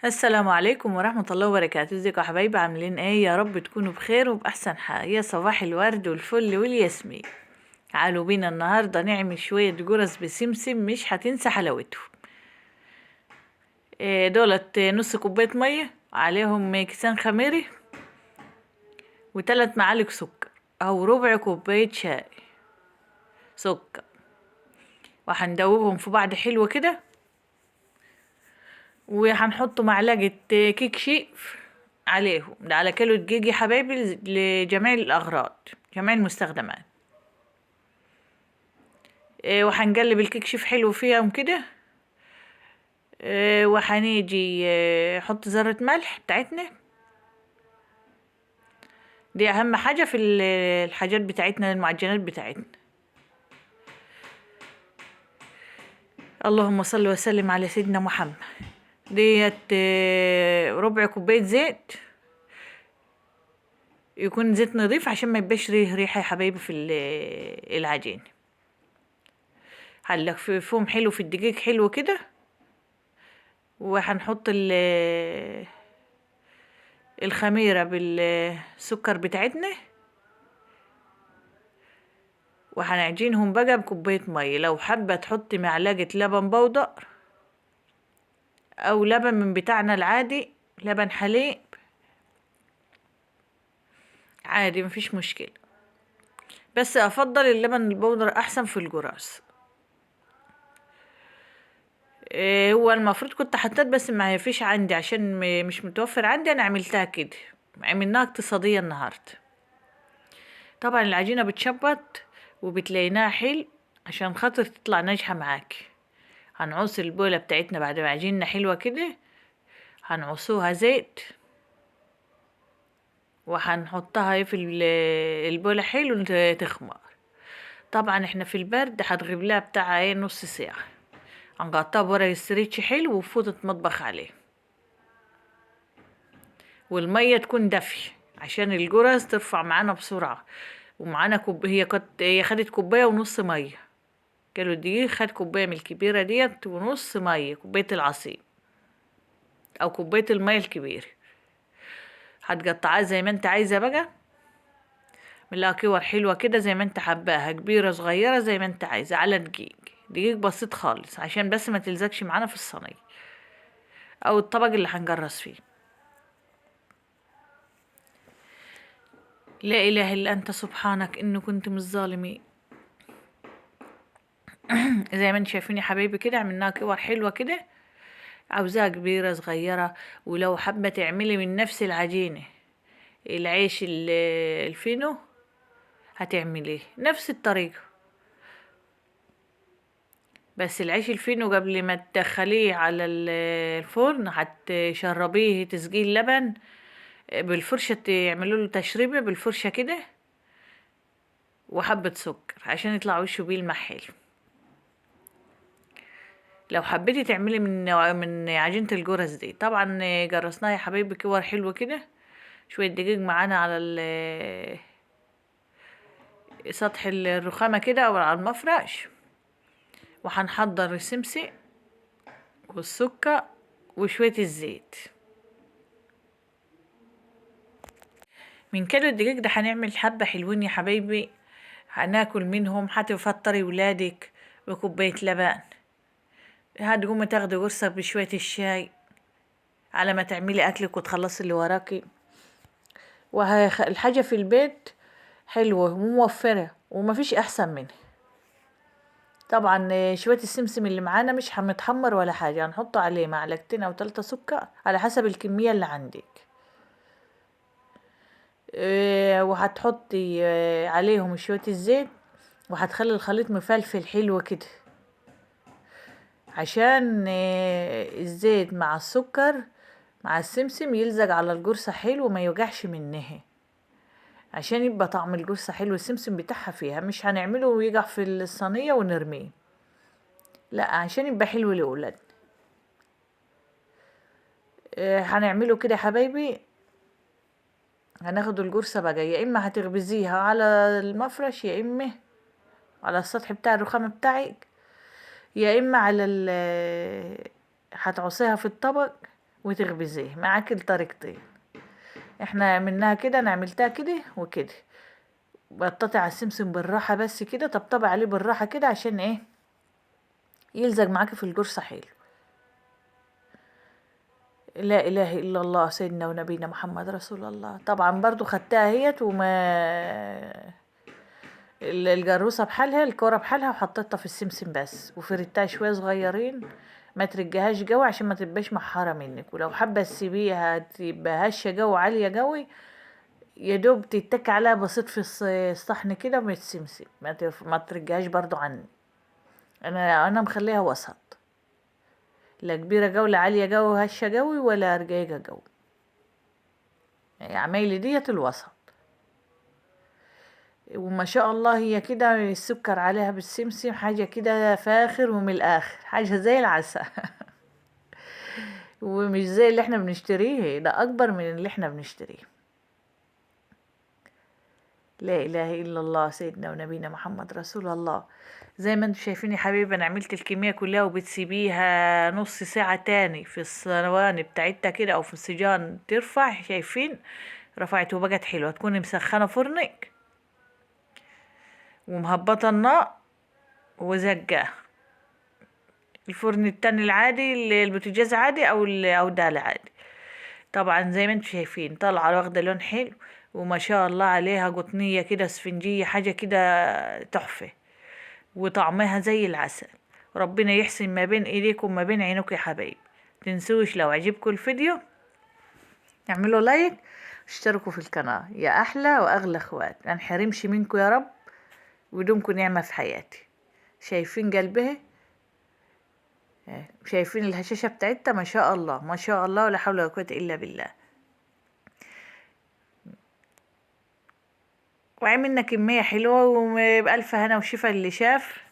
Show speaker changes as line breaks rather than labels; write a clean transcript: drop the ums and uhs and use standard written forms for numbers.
السلام عليكم ورحمة الله وبركاته. ازيكم يا حبايبي؟ عاملين ايه؟ يا رب تكونوا بخير وبأحسن حال. يا صباح الورد والفل والياسمين. تعالوا بينا النهاردة نعمل شوية جرس بسمسم مش هتنسى حلاوته. دولت نص كوباية مية، عليهم كيسان خميري، وثلاث معالق سكر او ربع كوباية شاي سكر، وهندوبهم في بعض حلو كده. وهنحط معلقة كيك شيف عليهم، ده على كيلو دقيق يا حبايبي، لجميع الأغراض جميع المستخدمات. وهنقلب الكيك شيف حلو فيهم كده. وهنيجي نحط ذرة ملح بتاعتنا، دي أهم حاجة في الحاجات بتاعتنا، المعجنات بتاعتنا. اللهم صل وسلم على سيدنا محمد. ديت ربع كوباية زيت، يكون زيت نظيف عشان ما يبقاش ريحة يا حبايبي في العجين. هنلف فيهم حلو في الدقيق حلو كده. وهنحط الخميرة بالسكر بتاعتنا، وهنعجنهم بقى بكوباية مية. لو حابة تحطي معلقة لبن بودر او لبن من بتاعنا العادي، لبن حليب عادي مفيش مشكلة، بس افضل اللبن البودر احسن في الجراس. هو المفروض كنت حطيت بس ما فيش عندي عشان مش متوفر عندي، انا عملتها كده، عملناها اقتصادية النهاردة. طبعا العجينة بتشبط وبتلاقيناها حلو عشان خاطر تطلع ناجحة معاكي. هنعصر البولة بتاعتنا بعد ما عجيننا حلوة كده، هنعصوها زيت، وهنحطها في البولة حلو تخمر. طبعا احنا في البرد هتغيب لها بتاع نص ساعة. هنغطيها بورق استريتش حلو وفوطة مطبخ عليه، والمية تكون دافية عشان الجرس ترفع معانا بسرعة. ومعانا هي خدت كوباية ونص مية. كيلو دقيق خد كوباية من الكبيرة ديت ونص مية، كوباية العصير او كوباية المية الكبيرة. هتقطعها زي ما انت عايزة بقى، من كور حلوة كده زي ما انت حباها، كبيرة صغيرة زي ما انت عايزة، على دقيق بسيط خالص عشان بس ما تلزقش معانا في الصينية او الطبق اللي هنجرس فيه. لا اله الا انت سبحانك انه كنت من الظالمين. زي ما انت شايفين يا حبايبي كده، عملناها كور حلوة كده، عاوزاها كبيرة صغيرة. ولو حابة تعملي من نفس العجينة العيش الفينو، هتعمليه نفس الطريقة. بس العيش الفينو قبل ما تدخليه على الفرن هتشربيه تسقيه لبن بالفرشة، تعملوا له تشريبة بالفرشة كده، وحبة سكر عشان يطلع وشه بيلمع حلو. لو حبيتي تعملي من عجينة الجرس دي، طبعا جرسناها يا حبايبي كور حلوة كده، شوية دقيق معانا على سطح الرخامة كده او على المفرش. وهنحضر السمسم والسكر وشوية الزيت. من كيلو الدقيق ده هنعمل حبة حلوين يا حبايبي، هناكل منهم، هتفطري ولادك بكوباية لبن. هتقومي تاخدي قرصة بشوية الشاي على ما تعملي أكلك وتخلصي اللي وراكي. والحاجة في البيت حلوة وموفرة ومفيش أحسن منها. طبعا شوية السمسم اللي معانا مش هنتحمر ولا حاجة، هنحط عليه معلقتين أو 3 سكر على حسب الكمية اللي عندك. وهتحطي عليهم شوية الزيت، وهتخلي الخليط مفلفل حلو كده، عشان الزيت مع السكر مع السمسم يلزق على القرصة حلو وما يوجعش منها، عشان يبقى طعم القرصة حلو. السمسم بتاعها فيها، مش هنعمله ويقع في الصينية ونرميه، لا عشان يبقى حلو لأولاد. هنعمله كده يا حبايبي. هناخد القرصة بقى، يا اما هتخبزيها على المفرش، يا اما على السطح بتاع الرخامة بتاعك، يا اما على هتعصيها في الطبق وتخبزيه معاك الطريقتين. احنا عملناها كده، انا عملتها كده وكده. بططي على السمسم بالراحة بس كده، طبطبي عليه بالراحة كده عشان ايه يلزق معاكي في القرصة حلو. لا اله الا الله سيدنا ونبينا محمد رسول الله. طبعا برضو خدتها هيت الجروسة بحالها، الكورة بحالها، وحطيتها في السمسم بس، وفردتها شوية صغيرين، ما ترجهاش جوي عشان ما تبقاش محارة منك. ولو حابة تسيبيها تبقى هشة جوي عالية جوي، يا دوب تتك عليها بسيط في الصحن كده وما تسمسم، ما ترجعش برضو عني. انا مخليها وسط، لا كبيره جو لا عاليه جو هشه جوي ولا رقيقه جو، يعني عمايلي ديت الوسط. وما شاء الله هي كده السكر عليها بالسمسم حاجه كده فاخر، ومن الاخر حاجه زي العسل. ومش زي اللي احنا بنشتريه، ده اكبر من اللي احنا بنشتريه. لا اله الا الله سيدنا ونبينا محمد رسول الله. زي ما انتم شايفين يا حبيبي، انا عملت الكميه كلها، وبتسيبيها نص ساعه تاني في الصواني بتاعتها كده او في السجان ترفع. شايفين رفعت وبقت حلوه. تكوني مسخنه فرنك ومهبطه النار وزقاه. الفرن التاني العادي، البوتاجاز عادي او ده العادي. طبعا زي ما انتم شايفين طالعه واخده لون حلو، وما شاء الله عليها قطنيه كده اسفنجيه، حاجه كده تحفه، وطعمها زي العسل. ربنا يحسن ما بين ايديكم وما بين عينكم يا حبايب. تنسوش لو عجبكم الفيديو اعملوا لايك، اشتركوا في القناة يا احلى واغلى اخوات. ما انحرمش منكم يا رب، ودومكم نعمة في حياتي. شايفين قلبها، شايفين الهشاشة بتاعتها، ما شاء الله ما شاء الله، ولا حول ولا قوة الا بالله. وعملنا كمية حلوة، وبألف هنا وشفا اللي شاف.